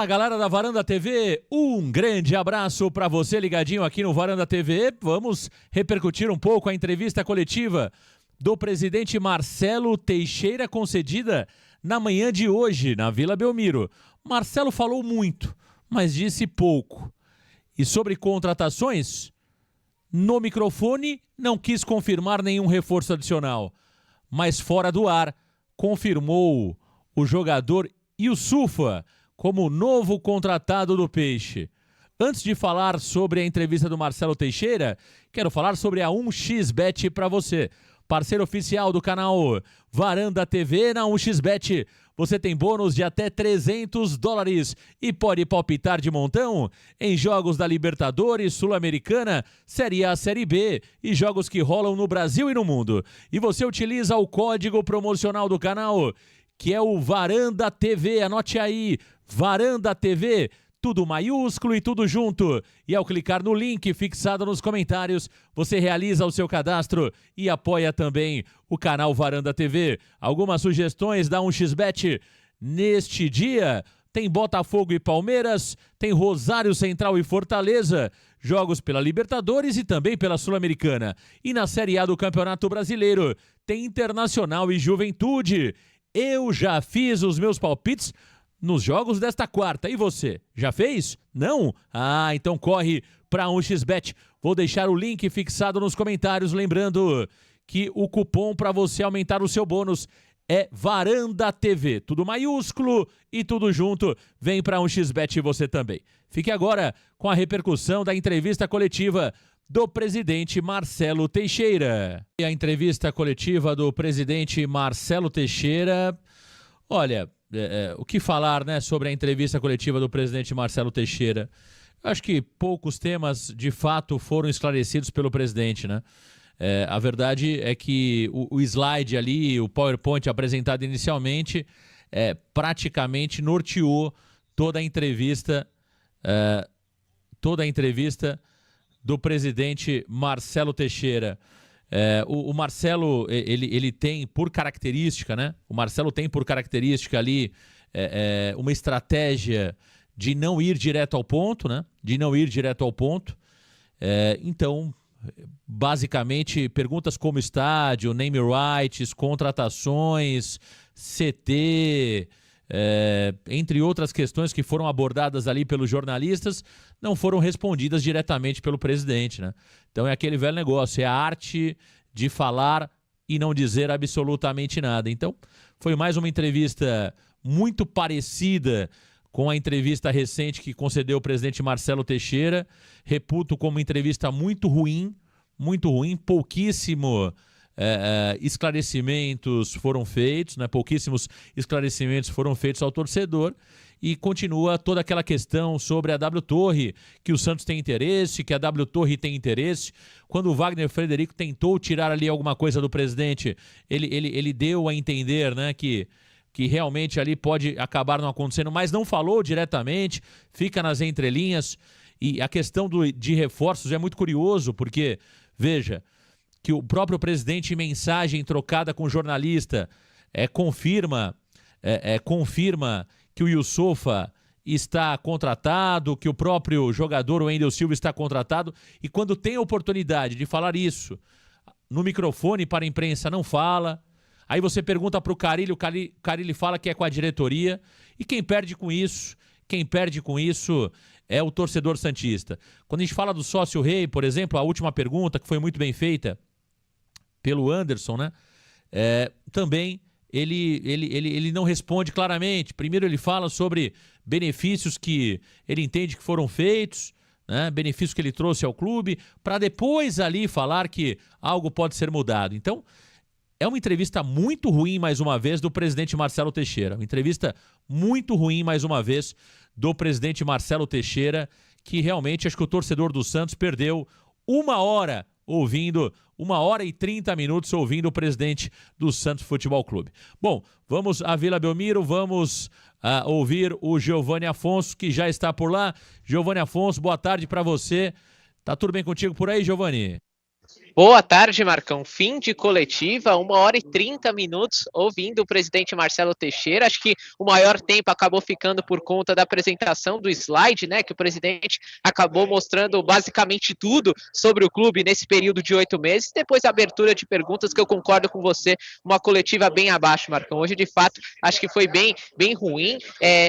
A galera da Varanda TV, um grande abraço para você ligadinho aqui no Varanda TV. Vamos repercutir um pouco a entrevista coletiva do presidente Marcelo Teixeira concedida na manhã de hoje na Vila Belmiro. Marcelo falou muito, mas disse pouco. E sobre contratações, no microfone não quis confirmar nenhum reforço adicional, mas fora do ar confirmou o jogador Yusufa como novo contratado do Peixe. Antes de falar sobre a entrevista do Marcelo Teixeira, quero falar sobre a 1xBet para você. Parceiro oficial do canal Varanda TV. Na 1xBet você tem bônus de até $300 e pode palpitar de montão em jogos da Libertadores, Sul-Americana, Série A, Série B e jogos que rolam no Brasil e no mundo. E você utiliza o código promocional do canal, que é o Varanda TV. Anote aí, Varanda TV, tudo maiúsculo e tudo junto. E ao clicar no link fixado nos comentários, você realiza o seu cadastro e apoia também o canal Varanda TV. Algumas sugestões da 1xBet neste dia? Tem Botafogo e Palmeiras, tem Rosário Central e Fortaleza, jogos pela Libertadores e também pela Sul-Americana. E na Série A do Campeonato Brasileiro, tem Internacional e Juventude. Eu já fiz os meus palpites nos jogos desta quarta. E você? Já fez? Não? Ah, então corre para 1xBet. Vou deixar o link fixado nos comentários. Lembrando que o cupom para você aumentar o seu bônus é Varanda TV. Tudo maiúsculo e tudo junto. Vem para 1xBet você também. Fique agora com a repercussão da entrevista coletiva do presidente Marcelo Teixeira. E a entrevista coletiva do presidente Marcelo Teixeira. Olha, o que falar, né, sobre a entrevista coletiva do presidente Marcelo Teixeira? Eu acho que poucos temas, de fato, foram esclarecidos pelo presidente, né? A verdade é que o slide ali, o PowerPoint apresentado inicialmente, praticamente norteou toda a entrevista do presidente Marcelo Teixeira. O Marcelo, ele tem por característica, né? O Marcelo tem por característica ali uma estratégia de não ir direto ao ponto, né? De não ir direto ao ponto. Então, basicamente, perguntas como estádio, name rights, contratações, CT, entre outras questões que foram abordadas ali pelos jornalistas, não foram respondidas diretamente pelo presidente, né? Então é aquele velho negócio, é a arte de falar e não dizer absolutamente nada. Então foi mais uma entrevista muito parecida com a entrevista recente que concedeu o presidente Marcelo Teixeira. Reputo como entrevista muito ruim, pouquíssimo esclarecimentos foram feitos, né? Pouquíssimos esclarecimentos foram feitos ao torcedor, e continua toda aquela questão sobre a W Torre, que o Santos tem interesse, que a W Torre tem interesse. Quando o Wagner Frederico tentou tirar ali alguma coisa do presidente, ele deu a entender, né, que realmente ali pode acabar não acontecendo, mas não falou diretamente, fica nas entrelinhas. E a questão de reforços é muito curioso, porque, veja, que o próprio presidente, em mensagem trocada com o jornalista, confirma que o Yusufa está contratado, que o próprio jogador, o Wendel Silva, está contratado, e quando tem a oportunidade de falar isso no microfone para a imprensa, não fala. Aí você pergunta para o Carille fala que é com a diretoria, e quem perde com isso é o torcedor santista. Quando a gente fala do sócio rei, por exemplo, a última pergunta, que foi muito bem feita pelo Anderson, né? Também ele não responde claramente. Primeiro ele fala sobre benefícios que ele entende que foram feitos, né? Benefícios que ele trouxe ao clube, para depois ali falar que algo pode ser mudado. Então, é uma entrevista muito ruim, mais uma vez, do presidente Marcelo Teixeira. Uma entrevista muito ruim, mais uma vez, do presidente Marcelo Teixeira, que realmente acho que o torcedor do Santos perdeu 1h30 minutos ouvindo o presidente do Santos Futebol Clube. Bom, vamos à Vila Belmiro, vamos ouvir o Giovanni Afonso, que já está por lá. Giovanni Afonso, boa tarde para você. Tá tudo bem contigo por aí, Giovanni? Boa tarde, Marcão. Fim de coletiva, 1h30 ouvindo o presidente Marcelo Teixeira. Acho que o maior tempo acabou ficando por conta da apresentação do slide, né? Que o presidente acabou mostrando basicamente tudo sobre o clube nesse período de 8 meses. Depois a abertura de perguntas, que eu concordo com você, uma coletiva bem abaixo, Marcão. Hoje, de fato, acho que foi bem ruim.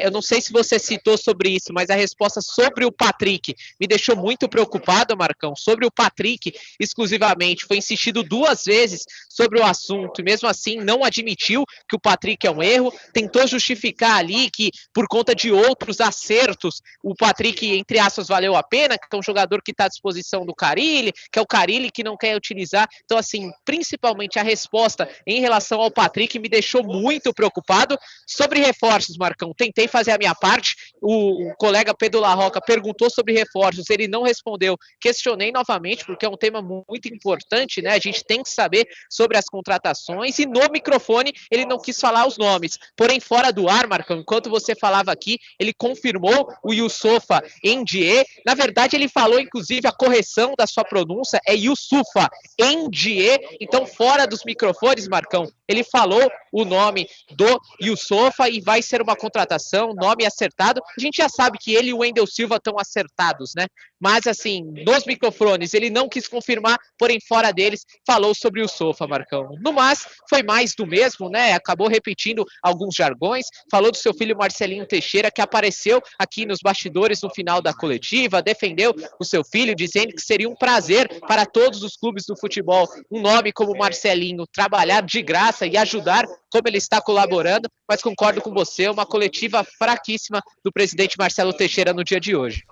Eu não sei se você citou sobre isso, mas a resposta sobre o Patrick me deixou muito preocupado, Marcão. Sobre o Patrick, exclusivamente, foi insistido 2 vezes sobre o assunto e mesmo assim não admitiu que o Patrick é um erro, tentou justificar ali que por conta de outros acertos o Patrick, entre aspas, valeu a pena, que é um jogador que está à disposição do Carille, que é o Carille que não quer utilizar. Então, assim, principalmente a resposta em relação ao Patrick me deixou muito preocupado. Sobre reforços, Marcão, tentei fazer a minha parte, o colega Pedro Larroca perguntou sobre reforços, ele não respondeu, questionei novamente, porque é um tema muito importante, né? A gente tem que saber sobre as contratações, e no microfone ele não quis falar os nomes. Porém, fora do ar, Marcão, enquanto você falava aqui, ele confirmou o Youssoufa N'Dié. Na verdade, ele falou, inclusive, a correção da sua pronúncia é Youssoufa N'Dié. Então, fora dos microfones, Marcão, ele falou o nome do Youssoufa e vai ser uma contratação, nome acertado. A gente já sabe que ele e o Wendel Silva estão acertados, né? Mas, assim, nos microfones, ele não quis confirmar, porém, fora deles, falou sobre o Youssoufa, Marcão. No mais, foi mais do mesmo, né? Acabou repetindo alguns jargões, falou do seu filho Marcelinho Teixeira, que apareceu aqui nos bastidores no final da coletiva, defendeu o seu filho, dizendo que seria um prazer para todos os clubes do futebol um nome como Marcelinho trabalhar de graça e ajudar como ele está colaborando, mas concordo com você, uma coletiva fraquíssima do presidente Marcelo Teixeira no dia de hoje.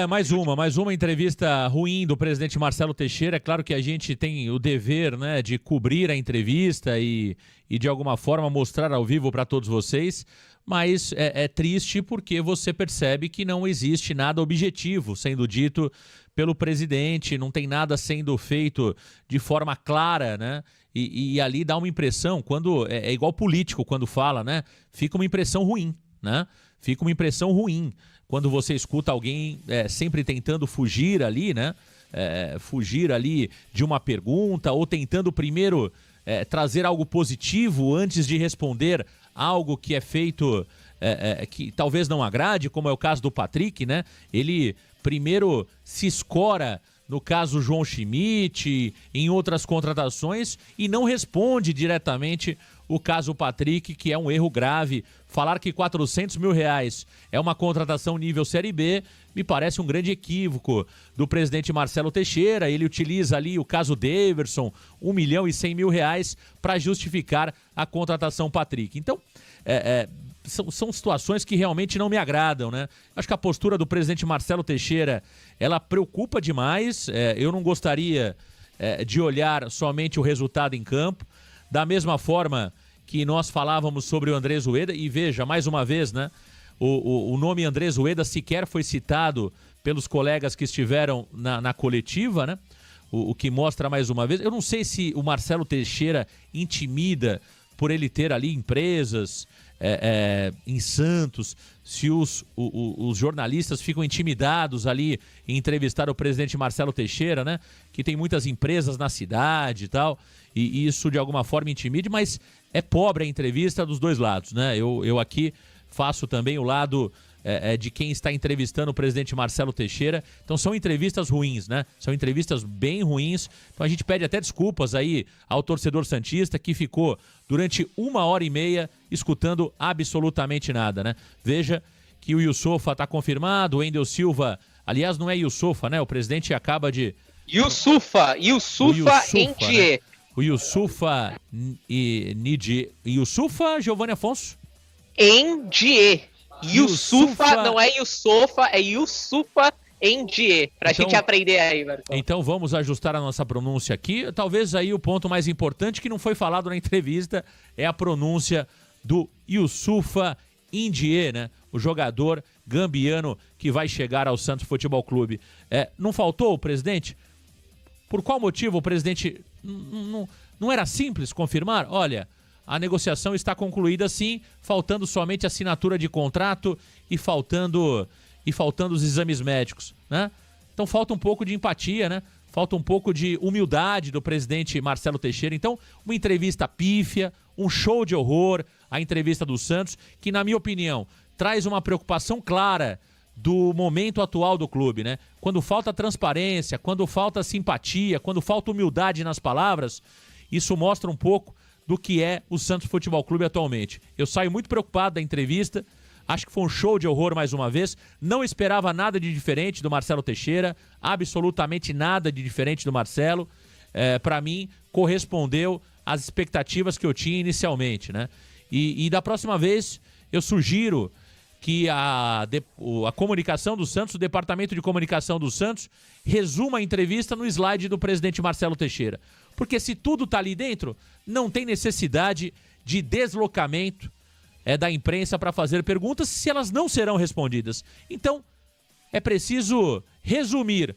Mais uma entrevista ruim do presidente Marcelo Teixeira. É claro que a gente tem o dever, né, de cobrir a entrevista e de alguma forma mostrar ao vivo para todos vocês, mas é triste porque você percebe que não existe nada objetivo sendo dito pelo presidente, não tem nada sendo feito de forma clara, né? E ali dá uma impressão, quando é igual político quando fala, né? Fica uma impressão ruim, né? Fica uma impressão ruim quando você escuta alguém sempre tentando fugir ali, né? Fugir ali de uma pergunta ou tentando primeiro trazer algo positivo antes de responder algo que é feito que talvez não agrade, como é o caso do Patrick, né? Ele primeiro se escora no caso João Schmidt, em outras contratações, e não responde diretamente o caso Patrick, que é um erro grave. Falar que R$400 mil é uma contratação nível Série B me parece um grande equívoco do presidente Marcelo Teixeira. Ele utiliza ali o caso Daverson, R$1.100.000 para justificar a contratação Patrick. Então, são situações que realmente não me agradam, né? Acho que a postura do presidente Marcelo Teixeira, ela preocupa demais. Eu não gostaria de olhar somente o resultado em campo. Da mesma forma que nós falávamos sobre o Andrés Ueda, e veja, mais uma vez, né? O nome Andrés Ueda sequer foi citado pelos colegas que estiveram na coletiva, né? O que mostra mais uma vez. Eu não sei se o Marcelo Teixeira intimida por ele ter ali empresas em Santos, se os jornalistas ficam intimidados ali em entrevistar o presidente Marcelo Teixeira, né? Que tem muitas empresas na cidade e tal, e isso de alguma forma intimide, mas é pobre a entrevista dos dois lados, né? Eu aqui faço também o lado de quem está entrevistando o presidente Marcelo Teixeira. Então são entrevistas ruins, né? São entrevistas bem ruins. Então a gente pede até desculpas aí ao torcedor santista que ficou durante 1h30 escutando absolutamente nada, né? Veja que o Youssoufa está confirmado, o Wendel Silva, aliás, não é Youssoufa, né? O presidente acaba de... Youssoufa N'Dié. Né? O Youssoufa N'Dié. Youssoufa, Giovanni Afonso? N'Dié. Youssoufa não é Youssoufa, é Youssoufa N'Dié, pra gente aprender aí, Marcão. Então vamos ajustar a nossa pronúncia aqui. Talvez aí o ponto mais importante que não foi falado na entrevista é a pronúncia do Youssoufa N'Dié, né? O jogador gambiano que vai chegar ao Santos Futebol Clube. Não faltou o presidente? Por qual motivo o presidente não era simples confirmar? Olha, a negociação está concluída sim, faltando somente a assinatura de contrato e faltando os exames médicos, né? Então falta um pouco de empatia, né? falta um pouco de humildade do presidente Marcelo Teixeira. Então, uma entrevista pífia, um show de horror, a entrevista do Santos, que, na minha opinião, traz uma preocupação clara do momento atual do clube, né? Quando falta transparência, quando falta simpatia, quando falta humildade nas palavras, isso mostra um pouco do que é o Santos Futebol Clube atualmente. Eu saio muito preocupado da entrevista, acho que foi um show de horror mais uma vez, não esperava nada de diferente do Marcelo Teixeira, absolutamente nada de diferente do Marcelo. Para mim, correspondeu às expectativas que eu tinha inicialmente, né? E da próxima vez, eu sugiro que a comunicação do Santos, o departamento de comunicação do Santos, resuma a entrevista no slide do presidente Marcelo Teixeira. Porque se tudo está ali dentro, não tem necessidade de deslocamento da imprensa para fazer perguntas se elas não serão respondidas. Então, é preciso resumir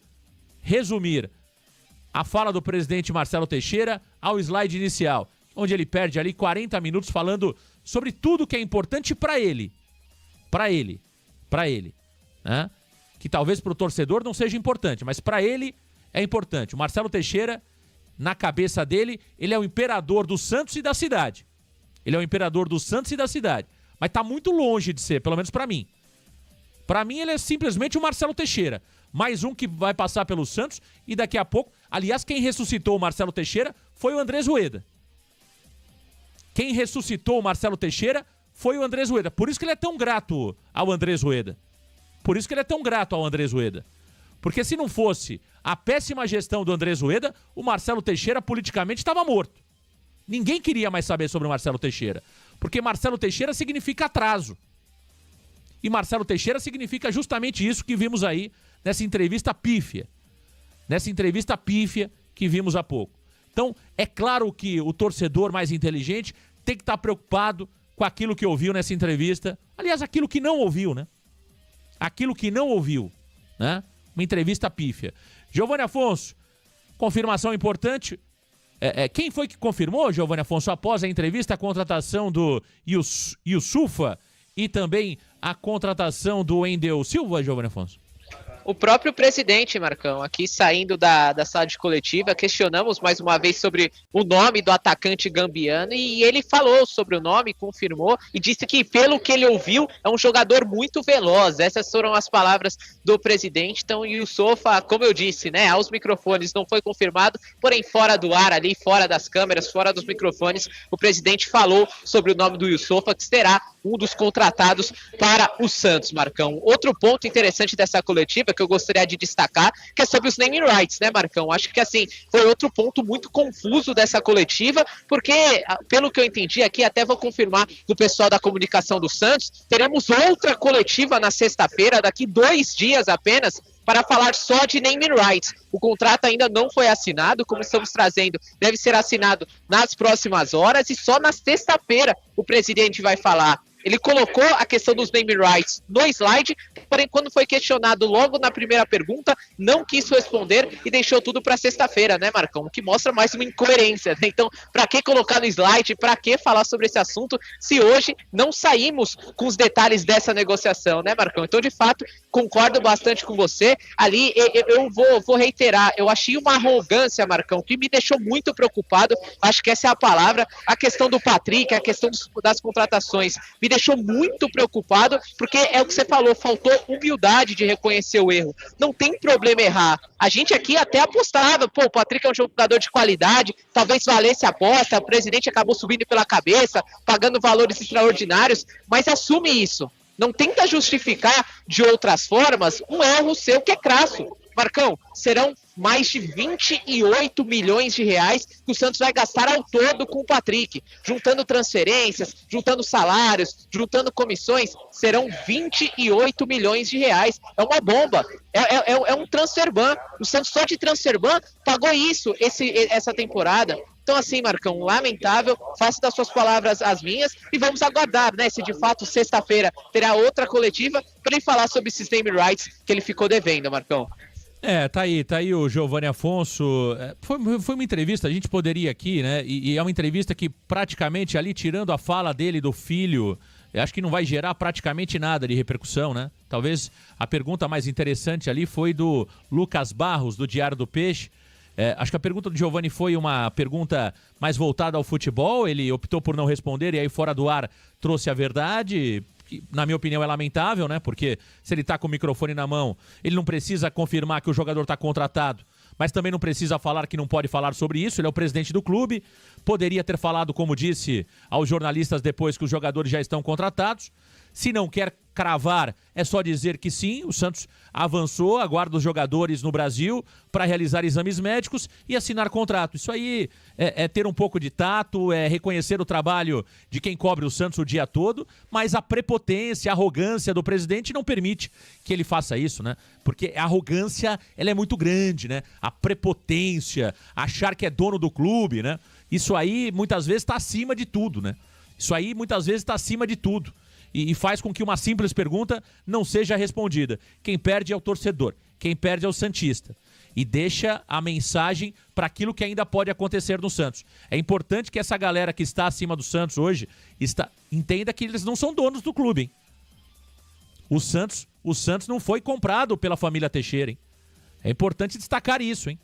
a fala do presidente Marcelo Teixeira ao slide inicial, onde ele perde ali 40 minutos falando sobre tudo que é importante para ele. Para ele, né? Que talvez para o torcedor não seja importante, mas para ele é importante. O Marcelo Teixeira, na cabeça dele, ele é o imperador do Santos e da cidade. Ele é o imperador do Santos e da cidade. Mas está muito longe de ser, pelo menos para mim. Para mim, ele é simplesmente o Marcelo Teixeira. Mais um que vai passar pelo Santos e daqui a pouco... Aliás, quem ressuscitou o Marcelo Teixeira foi o Andrés Rueda. Quem ressuscitou o Marcelo Teixeira foi o Andrés Rueda. Por isso que ele é tão grato ao Andrés Rueda. Porque se não fosse a péssima gestão do Andrés Rueda, o Marcelo Teixeira politicamente estava morto. Ninguém queria mais saber sobre o Marcelo Teixeira. Porque Marcelo Teixeira significa atraso. E Marcelo Teixeira significa justamente isso que vimos aí nessa entrevista pífia. Que vimos há pouco. Então, é claro que o torcedor mais inteligente tem que estar preocupado com aquilo que ouviu nessa entrevista. Aliás, aquilo que não ouviu, né? Uma entrevista pífia. Giovanni Afonso, confirmação importante. Quem foi que confirmou, Giovanni Afonso, após a entrevista, a contratação do Youssoufa e também a contratação do Wendel Silva, Giovanni Afonso? O próprio presidente, Marcão, aqui saindo da sala de coletiva, questionamos mais uma vez sobre o nome do atacante gambiano e ele falou sobre o nome, confirmou e disse que, pelo que ele ouviu, é um jogador muito veloz. Essas foram as palavras do presidente. Então, o Youssoufa, como eu disse, né, aos microfones não foi confirmado, porém fora do ar ali, fora das câmeras, fora dos microfones, o presidente falou sobre o nome do Youssoufa, que será um dos contratados para o Santos, Marcão. Outro ponto interessante dessa coletiva que eu gostaria de destacar, que é sobre os naming rights, né, Marcão? Acho que, assim, foi outro ponto muito confuso dessa coletiva, porque, pelo que eu entendi aqui, até vou confirmar do pessoal da comunicação do Santos, teremos outra coletiva na sexta-feira, daqui 2 dias apenas, para falar só de naming rights. O contrato ainda não foi assinado, como estamos trazendo, deve ser assinado nas próximas horas e só na sexta-feira o presidente vai falar. Ele colocou a questão dos naming rights no slide, porém, quando foi questionado logo na primeira pergunta, não quis responder e deixou tudo para sexta-feira, né, Marcão? O que mostra mais uma incoerência, né? Então, para que colocar no slide, para que falar sobre esse assunto, se hoje não saímos com os detalhes dessa negociação, né, Marcão? Então, de fato, concordo bastante com você. Ali, eu vou reiterar, eu achei uma arrogância, Marcão, que me deixou muito preocupado, acho que essa é a palavra, a questão do Patrick, a questão das contratações, me deixou muito preocupado, porque é o que você falou, faltou humildade de reconhecer o erro. Não tem problema errar. A gente aqui até apostava, o Patrick é um jogador de qualidade, talvez valesse a aposta, o presidente acabou subindo pela cabeça, pagando valores extraordinários, mas assume isso. Não tenta justificar de outras formas um erro seu que é crasso. Marcão, serão mais de 28 milhões de reais que o Santos vai gastar ao todo com o Patrick. Juntando transferências, juntando salários, juntando comissões, serão 28 milhões de reais. É uma bomba. É um transfer ban. O Santos só de transfer ban pagou isso essa temporada. Então, assim, Marcão, lamentável, faça das suas palavras as minhas e vamos aguardar, né, se de fato sexta-feira terá outra coletiva para ele falar sobre esses name rights que ele ficou devendo, Marcão. Tá aí o Giovanni Afonso. Foi uma entrevista, a gente poderia aqui, né? E é uma entrevista que praticamente ali, tirando a fala dele do filho, eu acho que não vai gerar praticamente nada de repercussão, né? Talvez a pergunta mais interessante ali foi do Lucas Barros, do Diário do Peixe, Acho que a pergunta do Giovani foi uma pergunta mais voltada ao futebol, ele optou por não responder e aí fora do ar trouxe a verdade, que na minha opinião é lamentável, né? Porque se ele está com o microfone na mão, ele não precisa confirmar que o jogador está contratado, mas também não precisa falar que não pode falar sobre isso, ele é o presidente do clube, poderia ter falado, como disse aos jornalistas depois que os jogadores já estão contratados. Se não quer cravar, é só dizer que sim, o Santos avançou, aguarda os jogadores no Brasil para realizar exames médicos e assinar contrato. Isso aí é ter um pouco de tato, é reconhecer o trabalho de quem cobre o Santos o dia todo, mas a prepotência, a arrogância do presidente não permite que ele faça isso, né? Porque a arrogância, ela é muito grande, né? A prepotência, achar que é dono do clube, né? Isso aí muitas vezes está acima de tudo, né? Isso aí muitas vezes está acima de tudo. E faz com que uma simples pergunta não seja respondida. Quem perde é o torcedor, quem perde é o santista. E deixa a mensagem para aquilo que ainda pode acontecer no Santos. É importante que essa galera que está acima do Santos hoje entenda que eles não são donos do clube, hein? O Santos não foi comprado pela família Teixeira, hein? É importante destacar isso, hein?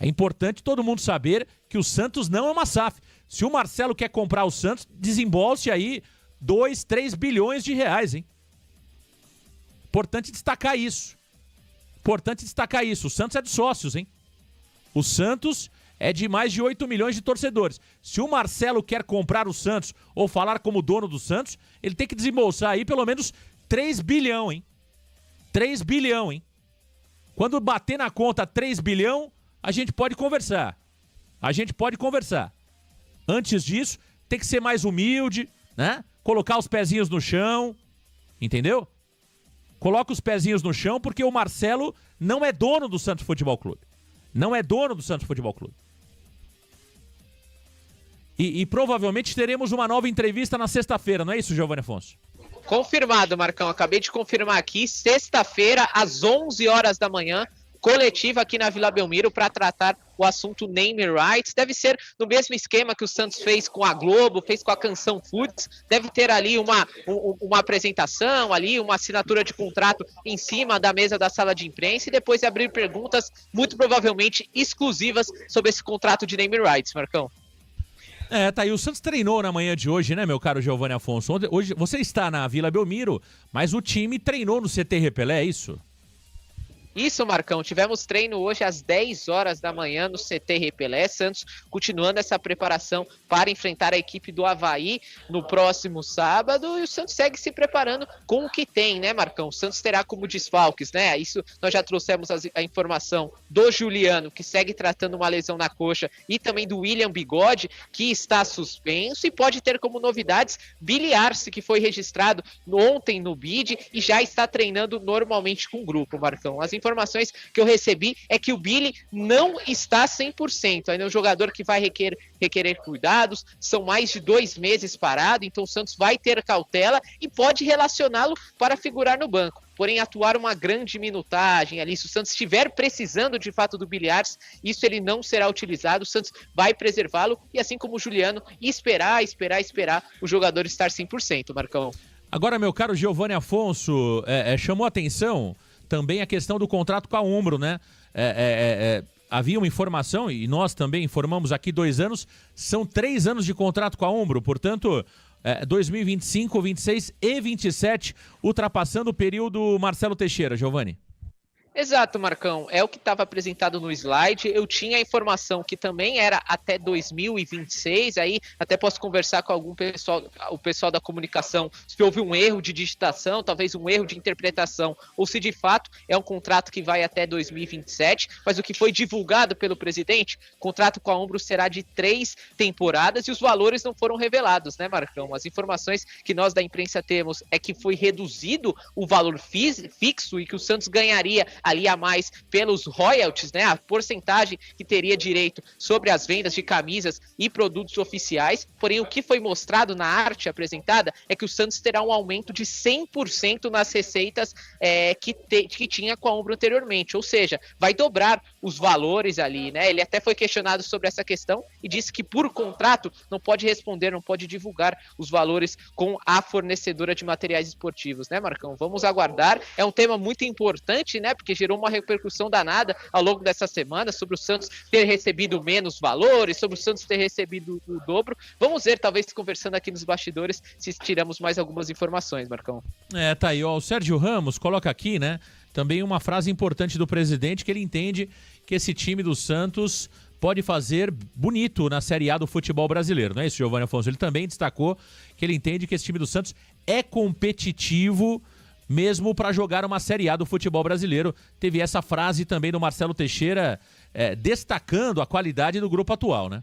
É importante todo mundo saber que o Santos não é uma SAF. Se o Marcelo quer comprar o Santos, desembolse aí 2, 3 bilhões de reais, hein? Importante destacar isso. O Santos é de sócios, hein? O Santos é de mais de 8 milhões de torcedores. Se o Marcelo quer comprar o Santos ou falar como dono do Santos, ele tem que desembolsar aí pelo menos 3 bilhão, hein? 3 bilhão, hein? Quando bater na conta 3 bilhão, a gente pode conversar. Antes disso, tem que ser mais humilde, né? Colocar os pezinhos no chão, entendeu? Coloca os pezinhos no chão porque o Marcelo não é dono do Santos Futebol Clube. E provavelmente teremos uma nova entrevista na sexta-feira, não é isso, Giovani Afonso? Confirmado, Marcão. Acabei de confirmar aqui, sexta-feira, às 11 horas da manhã, coletiva aqui na Vila Belmiro para tratar o assunto name rights. Deve ser no mesmo esquema que o Santos fez com a Globo, fez com a Canção Foods. Deve ter ali uma apresentação, ali uma assinatura de contrato em cima da mesa da sala de imprensa e depois abrir perguntas, muito provavelmente exclusivas, sobre esse contrato de name rights, Marcão. Tá aí. O Santos treinou na manhã de hoje, né, meu caro Giovani Afonso? Hoje você está na Vila Belmiro, mas o time treinou no CT Repelé, é isso? Isso, Marcão. Tivemos treino hoje às 10 horas da manhã no CT Repelé. Santos continuando essa preparação para enfrentar a equipe do Avaí no próximo sábado. E o Santos segue se preparando com o que tem, né, Marcão? O Santos terá como desfalques, né? Isso nós já trouxemos a informação do Juliano, que segue tratando uma lesão na coxa, e também do William Bigode, que está suspenso. E pode ter como novidades Billy Arce, que foi registrado ontem no BID e já está treinando normalmente com o grupo, Marcão. As informações que eu recebi é que o Billy não está 100%, ainda é um jogador que vai requerer cuidados, são mais de 2 meses parado, então o Santos vai ter cautela e pode relacioná-lo para figurar no banco, porém atuar uma grande minutagem ali, se o Santos estiver precisando de fato do Billy Arce, isso ele não será utilizado, o Santos vai preservá-lo e assim como o Juliano, esperar o jogador estar 100%, Marcão. Agora, meu caro Giovani Afonso, chamou a atenção também a questão do contrato com a Umbro, né? Havia uma informação, e nós também informamos aqui 2 anos, são 3 anos de contrato com a Umbro, portanto, 2025, 26 e 27, ultrapassando o período Marcelo Teixeira, Giovani. Exato, Marcão. É o que estava apresentado no slide. Eu tinha a informação que também era até 2026. Aí até posso conversar com algum pessoal, o pessoal da comunicação, se houve um erro de digitação, talvez um erro de interpretação, ou se de fato é um contrato que vai até 2027. Mas o que foi divulgado pelo presidente, o contrato com a Umbro será de 3 temporadas e os valores não foram revelados, né, Marcão? As informações que nós da imprensa temos é que foi reduzido o valor fixo e que o Santos ganharia ali a mais pelos royalties, né, a porcentagem que teria direito sobre as vendas de camisas e produtos oficiais, porém o que foi mostrado na arte apresentada é que o Santos terá um aumento de 100% nas receitas que tinha com a Umbro anteriormente, ou seja, vai dobrar os valores ali, né, ele até foi questionado sobre essa questão e disse que por contrato não pode responder, não pode divulgar os valores com a fornecedora de materiais esportivos, né, Marcão? Vamos aguardar, é um tema muito importante, né, porque gerou uma repercussão danada ao longo dessa semana sobre o Santos ter recebido menos valores, sobre o Santos ter recebido o dobro. Vamos ver, talvez conversando aqui nos bastidores, se tiramos mais algumas informações, Marcão. Tá aí, ó, o Sérgio Ramos coloca aqui, né, também uma frase importante do presidente, que ele entende que esse time do Santos pode fazer bonito na Série A do futebol brasileiro, não é isso, Giovanni Afonso? Ele também destacou que ele entende que esse time do Santos é competitivo mesmo para jogar uma Série A do futebol brasileiro. Teve essa frase também do Marcelo Teixeira destacando a qualidade do grupo atual, né?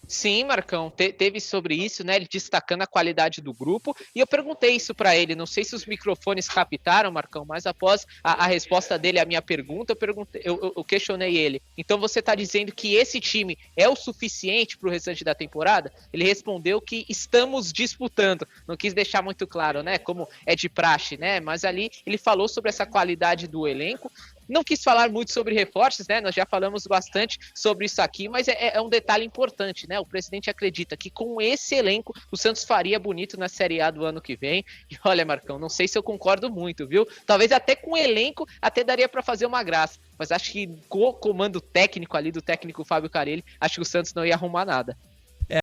Sim, Marcão, teve sobre isso, né? Ele destacando a qualidade do grupo. E eu perguntei isso para ele. Não sei se os microfones captaram, Marcão, mas após a resposta dele à minha pergunta, eu questionei ele. Então você está dizendo que esse time é o suficiente para o restante da temporada? Ele respondeu que estamos disputando. Não quis deixar muito claro, né? Como é de praxe, né? Mas ali ele falou sobre essa qualidade do elenco. Não quis falar muito sobre reforços, né? Nós já falamos bastante sobre isso aqui, mas é um detalhe importante, né? O presidente acredita que com esse elenco o Santos faria bonito na Série A do ano que vem. E olha, Marcão, não sei se eu concordo muito, viu? Talvez até com o elenco até daria para fazer uma graça, mas acho que com o comando técnico ali do técnico Fábio Carelli, acho que o Santos não ia arrumar nada.